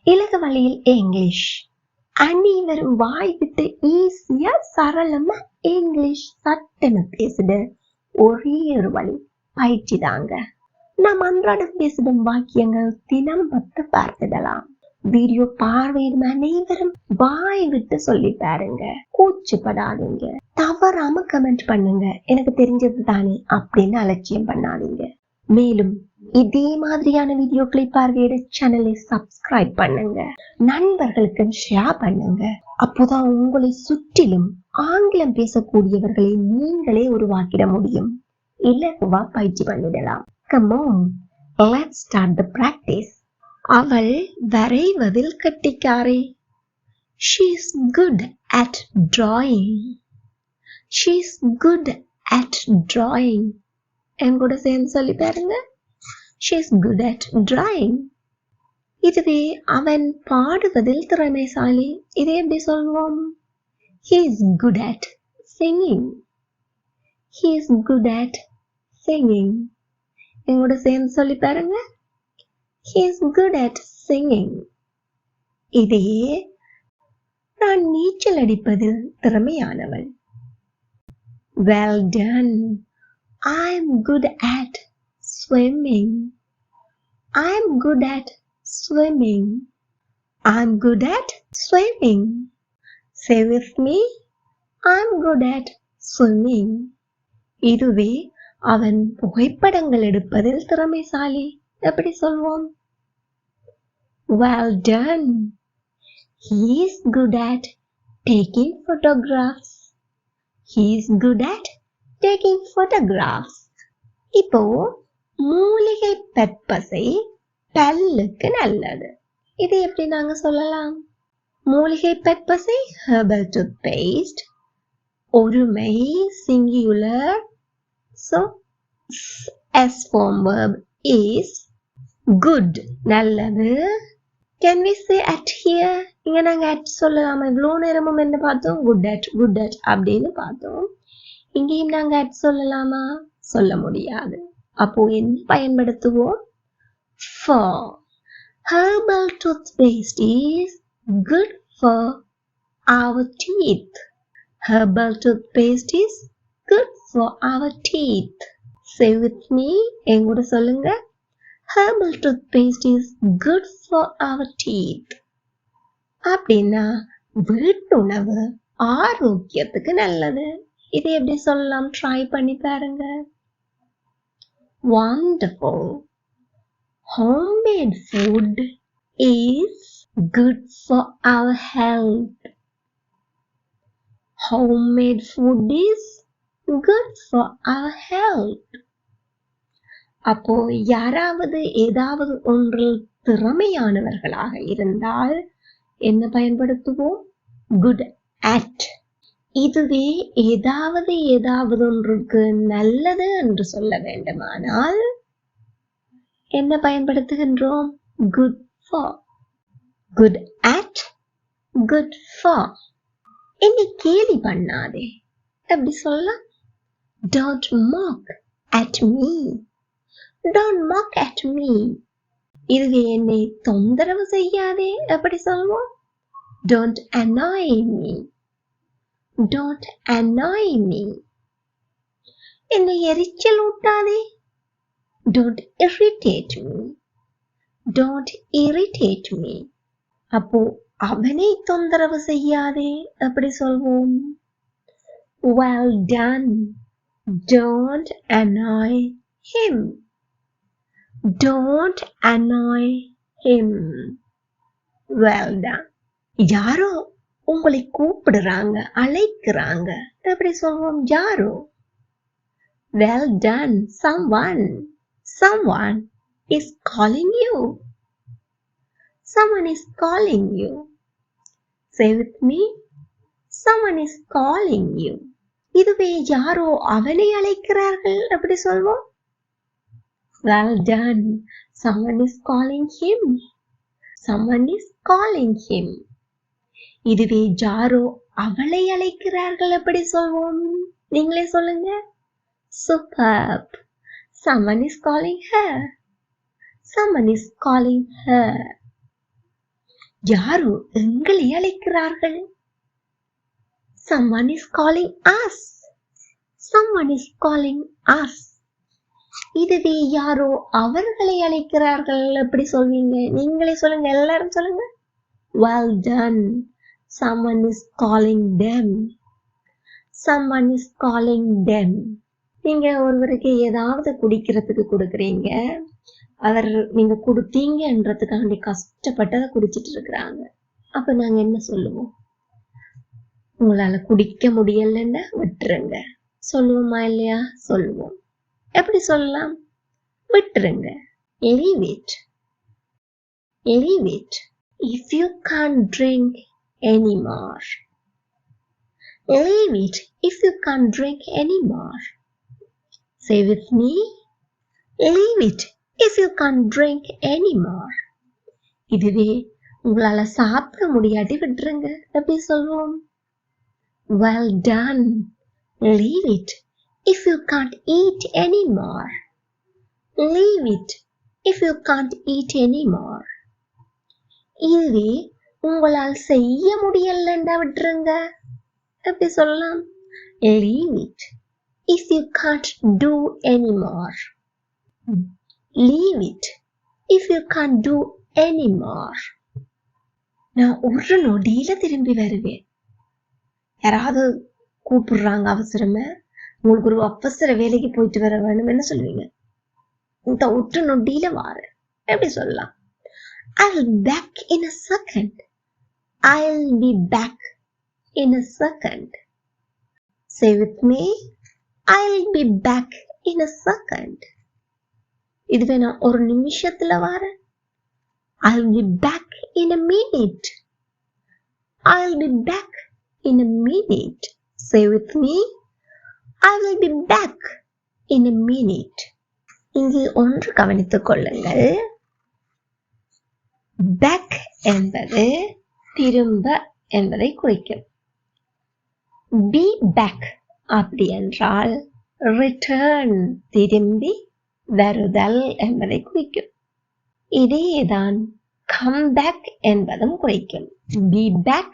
இலகு வழியில் இங்கிலீஷ். அனைவரும் வாய் விட்டு ஈஸியா சரளமா இங்கிலீஷ் சட்டென பேசுட ஒரே ஒரு வழி பயிற்சி தாங்க. நாம் அன்றாடம் பேசிடும் வாக்கியங்கள் தினம் 10 பார்த்துடலாம். வீடியோ பார்வையிடும் அனைவரும் வாய் விட்டு சொல்லி பாருங்க. கூச்சப்படாதீங்க. தவறாம கமெண்ட் பண்ணுங்க. எனக்கு தெரிஞ்சது தானே அப்படின்னு அலட்சியம் பண்ணாதீங்க. மேலும் இதே மாதிரியான வீடியோக்களை பார்வையிட சேனலை சப்ஸ்கிரைப் பண்ணுங்க. நண்பர்களுக்கு ஷேர் பண்ணுங்க. அப்போதான் உங்களை சுற்றிலும் ஆங்கிலம் பேசக்கூடியவர்களை நீங்களே உருவாக்கிட முடியும். இலகுவா பயிற்சி பண்ணிடலாம். Come on, let's start the practice. அவள் வரைவதில் கட்டிக்காரி. She is good at drawing. She is good at drawing. என் கூட சேர்ந்து சொல்லி பாருங்க. She is good at drawing. இதுவே அவன் பாடுவதில் திறமைசாலி. இதை எப்படி சொல்வோம்? He is good at singing. He is good at singing. என் கூட சேர்ந்து சொல்லி பாருங்க. He is good at singing. இதே நான் நீச்சல் அடிப்பதில் திறமையானவள். Well done. I am good at swimming. I am good at swimming. I am good at swimming. Say with me. I am good at swimming. இதுவே அவன் புகைப்படங்கள் எடுப்பதில் திறமைசாலி. எப்படி சொல்வோம்? Well done. He is good at taking photographs. He is good at taking photographs. இப்போ மூலிகை பற்பசை பல்லுக்கு நல்லது. இது எப்படி நாங்க சொல்லலாம்? மூலிகை பற்பசை herbal toothpaste. ஒருமை singular. So S form verb is good. நல்லது. Can we say at here? இங்க நாங்க at சொல்லலாமா? இவ்வளோ நேரமும் என்ன பார்த்தோம்? good at அப்படின்னு பார்த்தோம். இங்கேயும் நாங்க at சொல்லலாமா? சொல்ல முடியாது. அப்போ என்ன பயன்படுத்துவோம்? For. Herbal toothpaste is good for our teeth. Herbal toothpaste is good for our teeth. Say with me. என் கூட சொல்லுங்க. Herbal toothpaste is good for our teeth. அப்படின்னா வீட்டுணவு ஆரோக்கியத்துக்கு நல்லது. இதை எப்படி சொல்லலாம்? ட்ரை பண்ணி பாருங்க. Wonderful. Homemade food is good for our health. Homemade food is good for our health. அப்போ யாராவது ஏதாவது ஒன்றில் திறமையானவர்களாக இருந்தால் என்ன பயன்படுத்துவோம்? good at. இதுவே ஏதாவது ஒன்றுக்கு நல்லது என்று சொல்ல வேண்டுமானால் என்ன பயன்படுத்துகின்றோம்? good for. good at, good for. என்னை கேலி பண்ணாதே. எப்படி சொல்லலாம்? Don't mock at me. Don't mock at me. இதுவே என்னை தொந்தரவு செய்யாதே. எப்படி சொல்வோம்? Don't annoy me. Don't annoy me. என்னை எரிச்சல் ஊட்டாதே. Don't irritate me. Don't irritate me. அப்போ அவனை தொந்தரவு செய்யாதே. எப்படி சொல்வோம்? Well done. Don't annoy him. Don't annoy him. Well done. யாரோ உங்களை கூப்பிடுறாங்க, அழைக்கிறாங்க. எப்படி சொல்வோம்? யாரோ. Well done. Someone is calling you. Someone is calling you. Say with me. Someone is calling you. இதுவே யாரோ அவனை அழைக்கிறார்கள். எப்படி சொல்வோம்? Well done. Someone is calling him. Someone is calling him. இதுவே யாரோ அவளை அழைக்கிறார்கள். எப்படி சொல்வோம்? நீங்களே சொல்லுங்க. Superb. Someone is calling her. Someone is calling her. யாரோ எங்களை அழைக்கிறார்கள். Someone is calling us. Someone is calling us. இதுவே யாரோ அவர்களை அழைக்கிறார்கள். எப்படி சொல்வீங்க? நீங்களே சொல்லுங்க, எல்லாரும் சொல்லுங்க. Well done. Someone is calling them. Someone is calling them. நீங்க ஒருவருக்கு ஏதாவது குடிக்கிறதுக்கு கொடுக்குறீங்க, அவர் நீங்க கொடுத்தீங்கன்றதுக்காண்டி கஷ்டப்பட்டதை குடிச்சிட்டு இருக்கிறாங்க. அப்ப நாங்க என்ன சொல்லுவோம்? உங்களால குடிக்க முடியலன்னா விட்டுருங்க சொல்லுவோமா இல்லையா? சொல்லுவோம். எப்படி சொல்லலாம்? விட்டுருங்க. Leave it. Leave it. If you can't drink anymore. Leave it if you can't drink anymore. Say with me. Leave it if you can't drink anymore. இதுவே உங்களால சாப்பிட முடியாட்டி விட்டுருங்க. எப்படி சொல்லுவோம்? Well done. Leave it if you can't eat anymore. Leave it if you can't eat anymore. இதுவே உங்களால் செய்ய முடியலன்னா விட்டுருங்க. எப்படி சொல்லலாம்? Leave it if you can't do anymore. Leave it if you can't do anymore. நான் ஒரு நொடியில திரும்பி வருவேன். யாராவது கூப்பிடுறாங்க அவசரமா, உங்களுக்கு ஒரு அவசர வேலைக்கு போயிட்டு வர வேணும், என்ன சொல்லுவீங்க? இந்த ஒரு நொடியில வாரேன். எப்படி சொல்லலாம்? I'll be back in a second. I'll be back in a second. Say with me. I'll be back in a second. இதுவே நான் ஒரு நிமிஷத்துல வாரேன். I'll be back in a minute. I'll be back in a minute. Say with me. I will be back in a minute. இங்கே ஒன்று கவனித்துக் கொள்ளுங்கள். Back என்பது திரும்ப என்பதை குறிக்கும். Be back அப்படி என்றால் return, திரும்பி வருதல் என்பதை குறிக்கும். இதேதான் come back என்பதும் குறிக்கும். Be back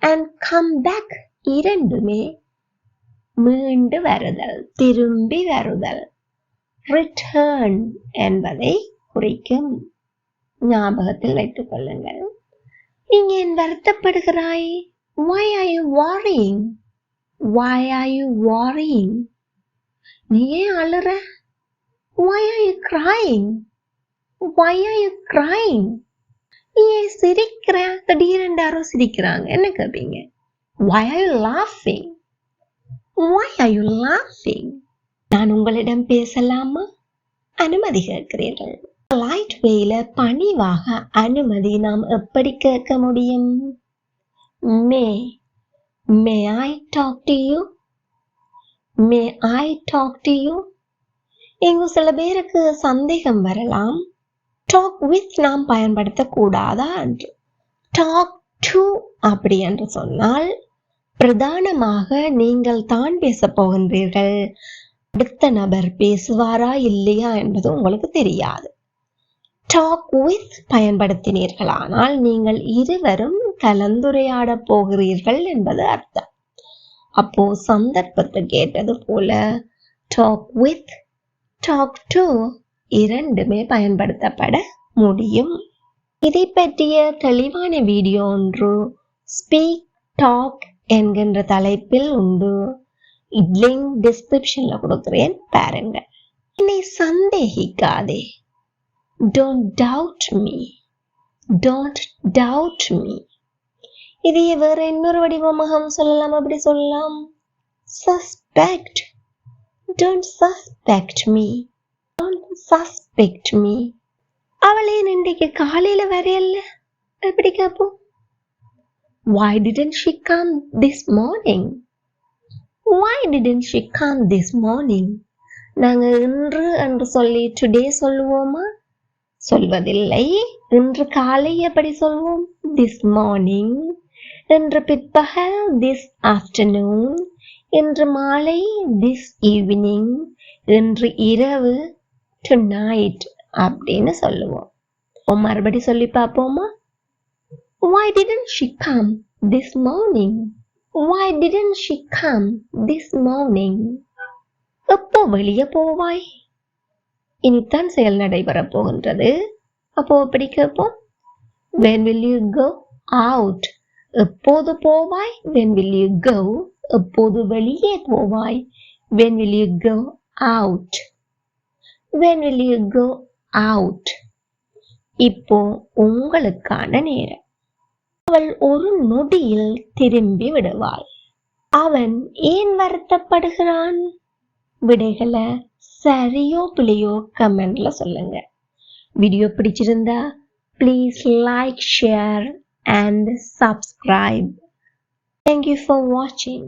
and come back இரண்டுமே மீண்டு வருதல், திரும்பி வருதல், return என்பதை குறிக்கும். ஞாபகத்தில் வைத்துக் கொள்ளுங்கள். நீங்க ஏன் வருத்தப்படுகிறாய்? Why are you worrying? Why are you worrying? நீ ஏன் அழுற? Why are you crying? Why are you crying? நீ ஏன் சிரிக்கிற? திடீரென்று யாரோ சிரிக்கிறாங்க, என்ன கேட்பீங்க? Why are you laughing? Why are you laughing? நான் உங்களிடம் பேசலாமா? அனுமதி கேட்கிறீர்கள். லைட் வேல பணிவாக அனுமதி நாம் எப்படி கேட்க முடியும்? May I talk to you? May I talk to you? இங்கு சில பேருக்கு சந்தேகம் வரலாம். Talk with நாம் பயன்படுத்தக்கூடாதா என்று. Talk to அப்படி என்று சொன்னால் பிரதானமாக நீங்கள் தான் பேச போகின்றீர்கள். அடுத்த நபர் பேசுவாரா இல்லையா என்பது உங்களுக்கு தெரியாது. Talk with பயன்படுத்தினீர்களானால் நீங்கள் இருவரும் கலந்துரையாட போகிறீர்கள் என்பது அர்த்தம். அப்போ சந்தர்ப்பத்துக்கு ஏற்றது போல talk with, talk to இரண்டுமே பயன்படுத்தப்பட முடியும். இதை பற்றிய தெளிவான வீடியோ ஒன்று ஸ்பீக் டாக் என்கின்ற தலைப்பில் உண்டு. லிங்க் டிஸ்கிரிப்ஷன்ல கொடுக்கிறேன், பாருங்க. என்னை சந்தேகிக்காதே. Don't doubt me. Don't doubt me. இதை வேற இன்னொரு வடிவமாக சொல்லலாம். அப்படி சொல்லலாம். Suspect. Don't suspect me. Don't suspect me. அவளே இன்றைக்கு காலையில வரையல்ல, எப்படி கேட்போம்? Why didn't she come this morning? Why didn't she come this morning? நாங்க இன்று என்று சொல்லி டுடே சொல்லுவோமா? சொல்வதில்லை. இன்று காலை எப்படி சொல்வோம்? This morning. இன்று பிற்பகல் this afternoon. இன்று மாலை this evening. இன்று இரவு tonight அப்படின்னு சொல்லுவோம். மறுபடி சொல்லி பார்ப்போமா? Why didn't she come this morning? Why didn't she come this morning? எப்போ வெளியே போவாய்? இனித்தான் செயல் நடைபெறப் போகின்றது. அப்போ எப்படி கேட்போம்? When will you go out? எப்போது போவாய்? When will you go? எப்போது வெளியே போவாய்? When will you go out? When will you go out? இப்போ உங்களுக்கான நேரம். அவள் ஒரு நொடியில் திரும்பி விடுவாள். அவன் ஏன் வருத்தப்படுகிறான்? விடைகளை சரியோ பிழையோ கமெண்ட்ல சொல்லுங்க. வீடியோ பிடிச்சிருந்தா please like, share and subscribe. Thank you for watching.